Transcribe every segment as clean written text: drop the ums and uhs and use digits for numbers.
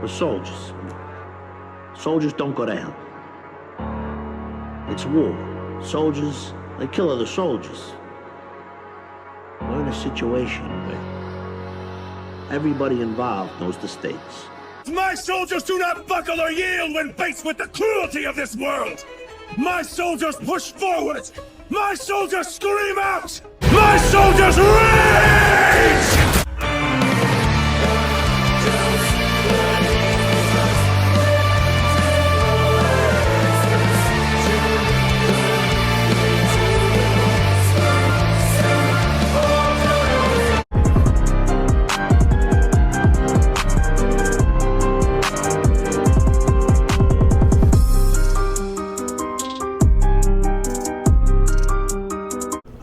were soldiers. Soldiers don't go to hell. It's war. Soldiers, they kill other soldiers. We're in a situation where everybody involved knows the stakes. My soldiers do not buckle or yield when faced with the cruelty of this world! My soldiers push forward! My soldiers scream out! My soldiers rage!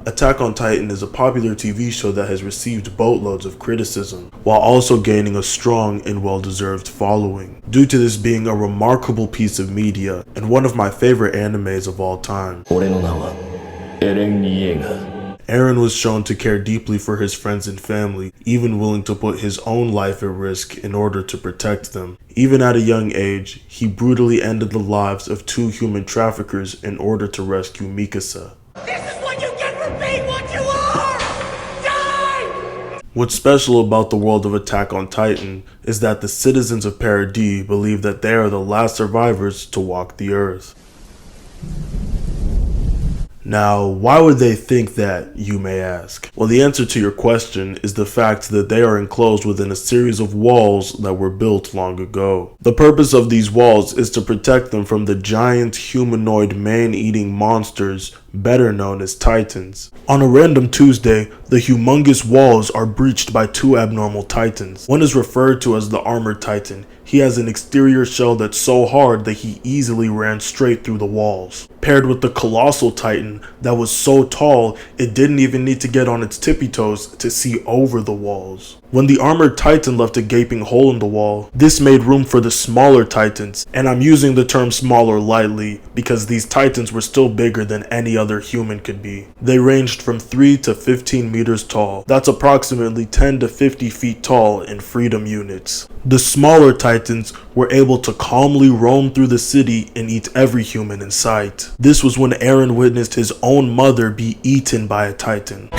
Attack on Titan is a popular TV show that has received boatloads of criticism, while also gaining a strong and well-deserved following, due to this being a remarkable piece of media and one of my favorite animes of all time. Eren Yeager. Eren was shown to care deeply for his friends and family, even willing to put his own life at risk in order to protect them. Even at a young age, he brutally ended the lives of 2 human traffickers in order to rescue Mikasa. This is what you get for being what you are! Die! What's special about the world of Attack on Titan is that the citizens of Paradis believe that they are the last survivors to walk the earth. Now, why would they think that, you may ask? Well, the answer to your question is the fact that they are enclosed within a series of walls that were built long ago. The purpose of these walls is to protect them from the giant humanoid man-eating monsters better known as Titans. On a random Tuesday, the humongous walls are breached by 2 abnormal Titans. One is referred to as the Armored Titan. He has an exterior shell that's so hard that he easily ran straight through the walls. Paired with the Colossal Titan that was so tall it didn't even need to get on its tippy toes to see over the walls. When the Armored Titan left a gaping hole in the wall, this made room for the smaller Titans, and I'm using the term smaller lightly because these Titans were still bigger than any other human could be. They ranged from 3 to 15 meters tall. That's approximately 10 to 50 feet tall in freedom units. The smaller Titans were able to calmly roam through the city and eat every human in sight. This was when Eren witnessed his own mother be eaten by a Titan.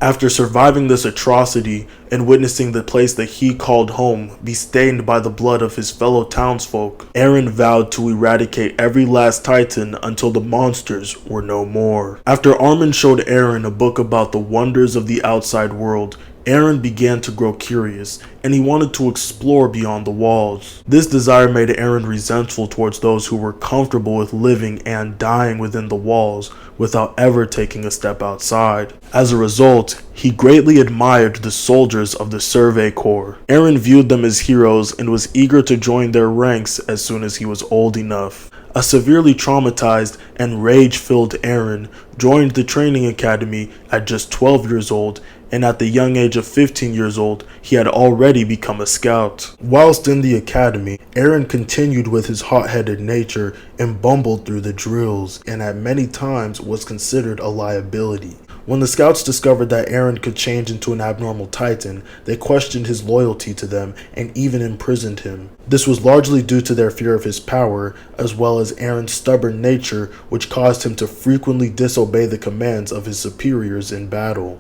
After surviving this atrocity and witnessing the place that he called home be stained by the blood of his fellow townsfolk, Eren vowed to eradicate every last Titan until the monsters were no more. After Armin showed Eren a book about the wonders of the outside world, Eren began to grow curious, and he wanted to explore beyond the walls. This desire made Eren resentful towards those who were comfortable with living and dying within the walls without ever taking a step outside. As a result, he greatly admired the soldiers of the Survey Corps. Eren viewed them as heroes and was eager to join their ranks as soon as he was old enough. A severely traumatized and rage-filled Eren joined the training academy at just 12 years old, and at the young age of 15 years old, he had already become a scout. Whilst in the academy, Eren continued with his hot-headed nature and bumbled through the drills, and at many times was considered a liability. When the scouts discovered that Eren could change into an abnormal Titan, they questioned his loyalty to them and even imprisoned him. This was largely due to their fear of his power, as well as Eren's stubborn nature, which caused him to frequently disobey the commands of his superiors in battle.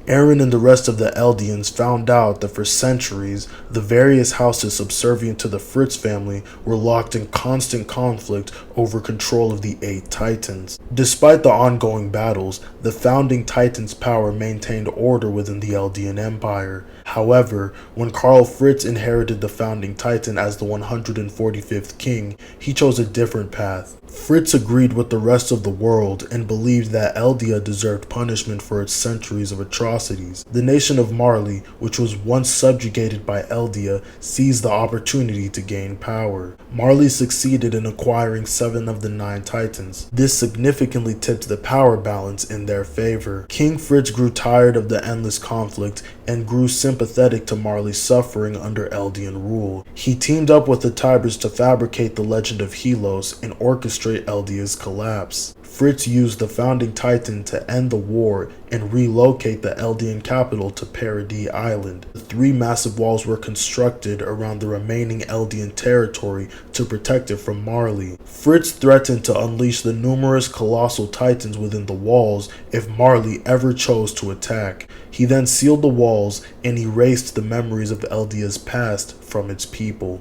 Eren and the rest of the Eldians found out that for centuries, the various houses subservient to the Fritz family were locked in constant conflict over control of the 8 Titans. Despite the ongoing battles, the founding Titan's power maintained order within the Eldian Empire. However, when Karl Fritz inherited the founding Titan as the 145th king, he chose a different path. Fritz agreed with the rest of the world and believed that Eldia deserved punishment for its centuries of atrocities. The nation of Marley, which was once subjugated by Eldia, seized the opportunity to gain power. Marley succeeded in acquiring 7 of the 9 Titans. This significantly tipped the power balance in their favor. King Fritz grew tired of the endless conflict and grew sympathetic to Marley's suffering under Eldian rule. He teamed up with the Tibers to fabricate the legend of Helos and orchestrate Eldia's collapse. Fritz used the founding Titan to end the war and relocate the Eldian capital to Paradis Island. The 3 massive walls were constructed around the remaining Eldian territory to protect it from Marley. Fritz threatened to unleash the numerous colossal titans within the walls if Marley ever chose to attack. He then sealed the walls and erased the memories of Eldia's past from its people.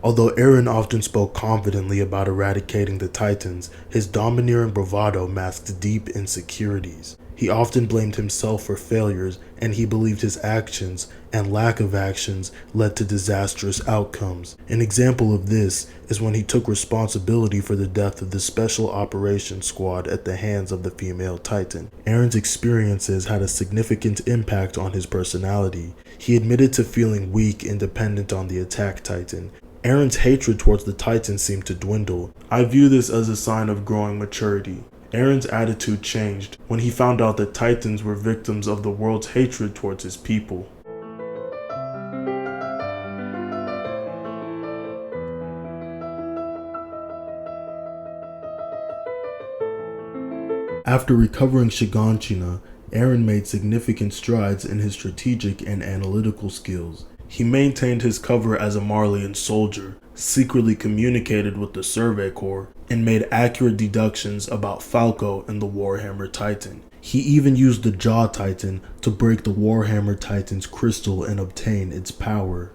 Although Eren often spoke confidently about eradicating the Titans, his domineering bravado masked deep insecurities. He often blamed himself for failures, and he believed his actions and lack of actions led to disastrous outcomes. An example of this is when he took responsibility for the death of the Special Operations Squad at the hands of the female Titan. Eren's experiences had a significant impact on his personality. He admitted to feeling weak and dependent on the attack Titan. Eren's hatred towards the Titans seemed to dwindle. I view this as a sign of growing maturity. Eren's attitude changed when he found out that Titans were victims of the world's hatred towards his people. After recovering Shiganshina, Eren made significant strides in his strategic and analytical skills. He maintained his cover as a Marleyan soldier, secretly communicated with the Survey Corps, and made accurate deductions about Falco and the Warhammer Titan. He even used the Jaw Titan to break the Warhammer Titan's crystal and obtain its power.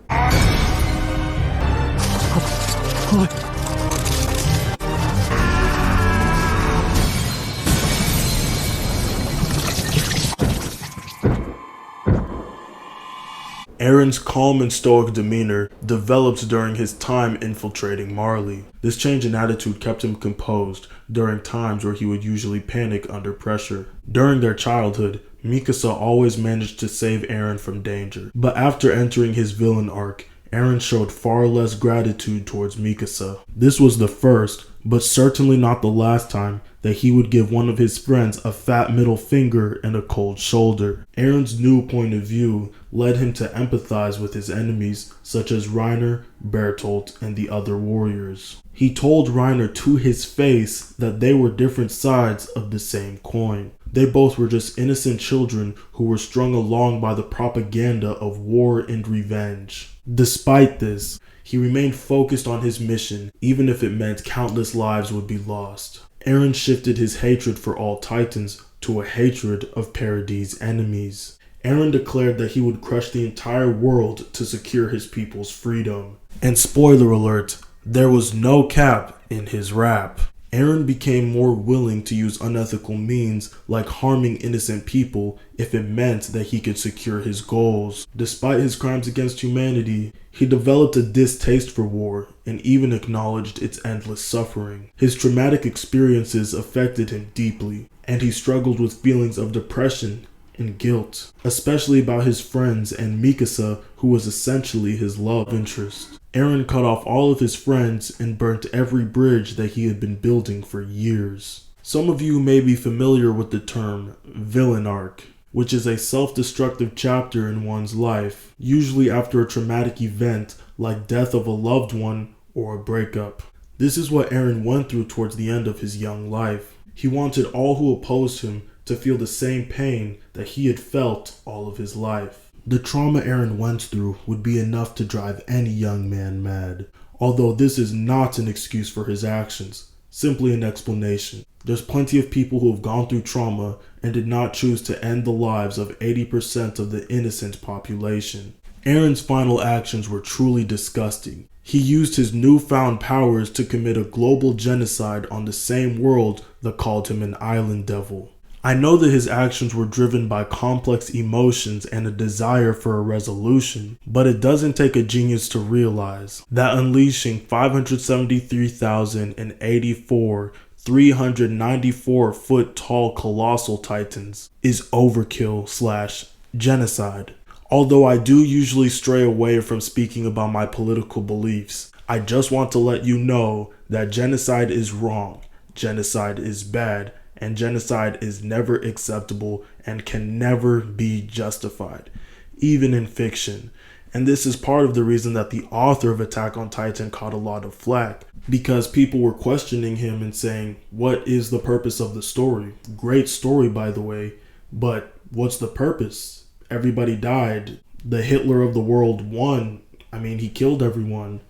Eren's calm and stoic demeanor developed during his time infiltrating Marley. This change in attitude kept him composed during times where he would usually panic under pressure. During their childhood, Mikasa always managed to save Eren from danger. But after entering his villain arc, Eren showed far less gratitude towards Mikasa. This was the first, but certainly not the last time, that he would give one of his friends a fat middle finger and a cold shoulder. Eren's new point of view led him to empathize with his enemies, such as Reiner, Bertolt, and the other warriors. He told Reiner to his face that they were different sides of the same coin. They both were just innocent children who were strung along by the propaganda of war and revenge. Despite this, he remained focused on his mission, even if it meant countless lives would be lost. Eren shifted his hatred for all Titans to a hatred of Paradis' enemies. Eren declared that he would crush the entire world to secure his people's freedom. And spoiler alert, there was no cap in his rap. Eren became more willing to use unethical means like harming innocent people if it meant that he could secure his goals. Despite his crimes against humanity, he developed a distaste for war and even acknowledged its endless suffering. His traumatic experiences affected him deeply, and he struggled with feelings of depression and guilt, especially about his friends and Mikasa, who was essentially his love interest. Eren cut off all of his friends and burnt every bridge that he had been building for years. Some of you may be familiar with the term villain arc, which is a self-destructive chapter in one's life, usually after a traumatic event like death of a loved one or a breakup. This is what Eren went through towards the end of his young life. He wanted all who opposed him to feel the same pain that he had felt all of his life. The trauma Eren went through would be enough to drive any young man mad, although this is not an excuse for his actions, simply an explanation. There's plenty of people who have gone through trauma and did not choose to end the lives of 80% of the innocent population. Eren's final actions were truly disgusting. He used his newfound powers to commit a global genocide on the same world that called him an island devil. I know that his actions were driven by complex emotions and a desire for a resolution, but it doesn't take a genius to realize that unleashing 573,084 394-foot tall colossal titans is overkill/genocide. Although I do usually stray away from speaking about my political beliefs, I just want to let you know that genocide is wrong. genocide is bad, and genocide is never acceptable and can never be justified, even in fiction. And this is part of the reason that the author of Attack on Titan caught a lot of flack, because people were questioning him and saying, what is the purpose of the story? Great story, by the way, but what's the purpose? Everybody died. The Hitler of the world won. I mean, he killed everyone.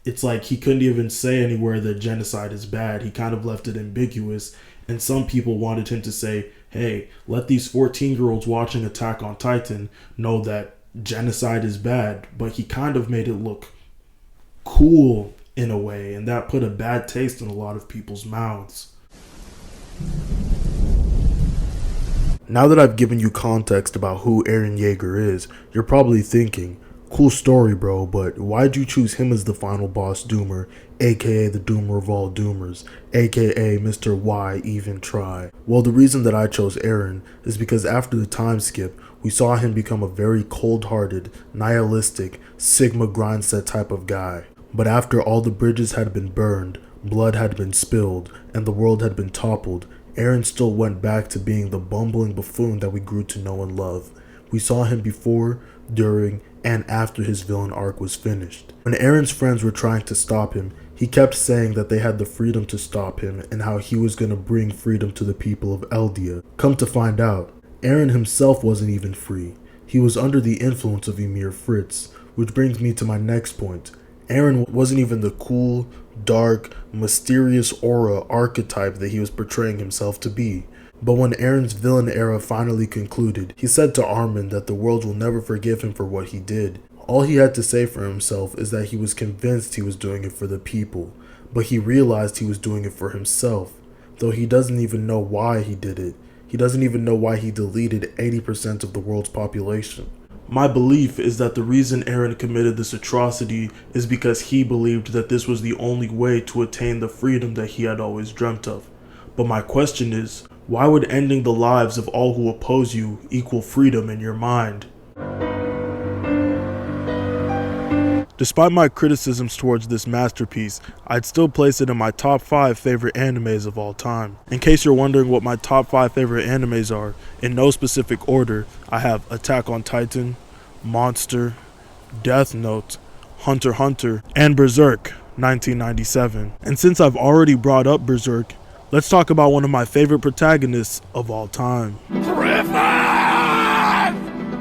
It's like he couldn't even say anywhere that genocide is bad. He kind of left it ambiguous. And some people wanted him to say, hey, let these 14-year-olds watching Attack on Titan know that genocide is bad. But he kind of made it look cool in a way, and that put a bad taste in a lot of people's mouths. Now that I've given you context about who Eren Yeager is, you're probably thinking, cool story, bro, but why'd you choose him as the final boss doomer, aka the doomer of all doomers, aka Mr. Why Even Try? Well, the reason that I chose Eren is because after the time skip, we saw him become a very cold-hearted, nihilistic, Sigma grindset type of guy. But after all the bridges had been burned, blood had been spilled, and the world had been toppled, Eren still went back to being the bumbling buffoon that we grew to know and love. We saw him before, during, and after his villain arc was finished. When Eren's friends were trying to stop him, he kept saying that they had the freedom to stop him and how he was going to bring freedom to the people of Eldia. Come to find out, Eren himself wasn't even free. He was under the influence of Ymir Fritz, which brings me to my next point. Eren wasn't even the cool, dark, mysterious aura archetype that he was portraying himself to be. But when Eren's villain era finally concluded, he said to Armin that the world will never forgive him for what he did. All he had to say for himself is that he was convinced he was doing it for the people, but he realized he was doing it for himself, though he doesn't even know why he did it. He doesn't even know why he deleted 80% of the world's population. My belief is that the reason Eren committed this atrocity is because he believed that this was the only way to attain the freedom that he had always dreamt of. But my question is, why would ending the lives of all who oppose you equal freedom in your mind? Despite my criticisms towards this masterpiece, I'd still place it in my top 5 favorite animes of all time. In case you're wondering what my top 5 favorite animes are, in no specific order, I have Attack on Titan, Monster, Death Note, Hunter x Hunter, and Berserk, 1997. And since I've already brought up Berserk, let's talk about one of my favorite protagonists of all time.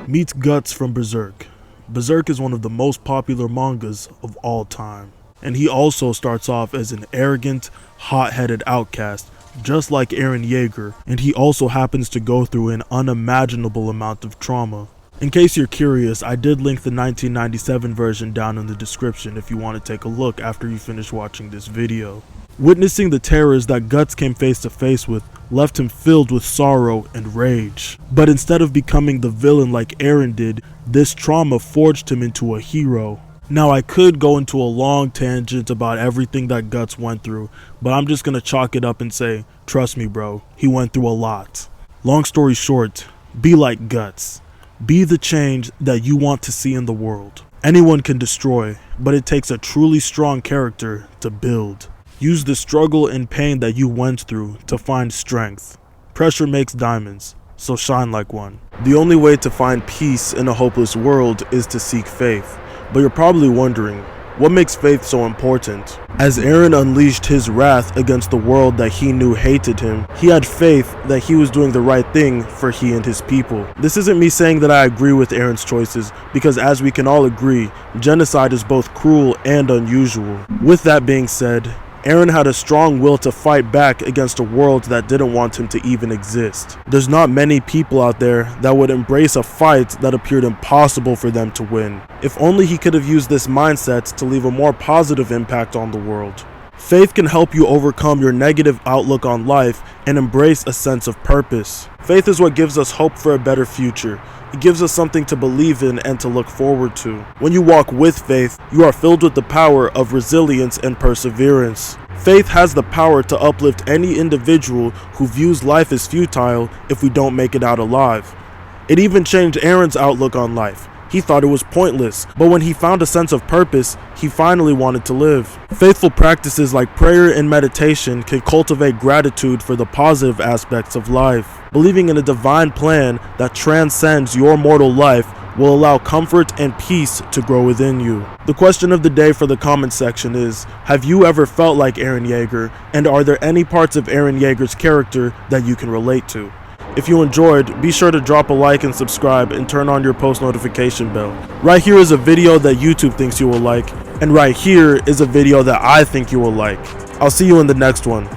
Meet Guts from Berserk. Berserk is one of the most popular mangas of all time, and he also starts off as an arrogant, hot-headed outcast, just like Eren Yeager, and he also happens to go through an unimaginable amount of trauma. In case you're curious, I did link the 1997 version down in the description if you want to take a look after you finish watching this video. Witnessing the terrors that Guts came face to face with left him filled with sorrow and rage. But instead of becoming the villain like Eren did, this trauma forged him into a hero. Now I could go into a long tangent about everything that Guts went through, but I'm just gonna chalk it up and say, trust me bro, he went through a lot. Long story short, be like Guts. Be the change that you want to see in the world. Anyone can destroy, but it takes a truly strong character to build. Use the struggle and pain that you went through to find strength. Pressure makes diamonds, so shine like one. The only way to find peace in a hopeless world is to seek faith. But you're probably wondering, what makes faith so important? As Eren unleashed his wrath against the world that he knew hated him, he had faith that he was doing the right thing for he and his people. This isn't me saying that I agree with Eren's choices, because as we can all agree, genocide is both cruel and unusual. With that being said, Eren had a strong will to fight back against a world that didn't want him to even exist. There's not many people out there that would embrace a fight that appeared impossible for them to win. If only he could have used this mindset to leave a more positive impact on the world. Faith can help you overcome your negative outlook on life and embrace a sense of purpose. Faith is what gives us hope for a better future. It gives us something to believe in and to look forward to. When you walk with faith, you are filled with the power of resilience and perseverance. Faith has the power to uplift any individual who views life as futile if we don't make it out alive. It even changed Eren's outlook on life. he thought it was pointless, but when he found a sense of purpose, he finally wanted to live. Faithful practices like prayer and meditation can cultivate gratitude for the positive aspects of life. Believing in a divine plan that transcends your mortal life will allow comfort and peace to grow within you. The question of the day for the comment section is, have you ever felt like Eren Yeager, and are there any parts of Eren Yeager's character that you can relate to? If you enjoyed, be sure to drop a like and subscribe and turn on your post notification bell. Right here is a video that YouTube thinks you will like, and right here is a video that I think you will like. I'll see you in the next one.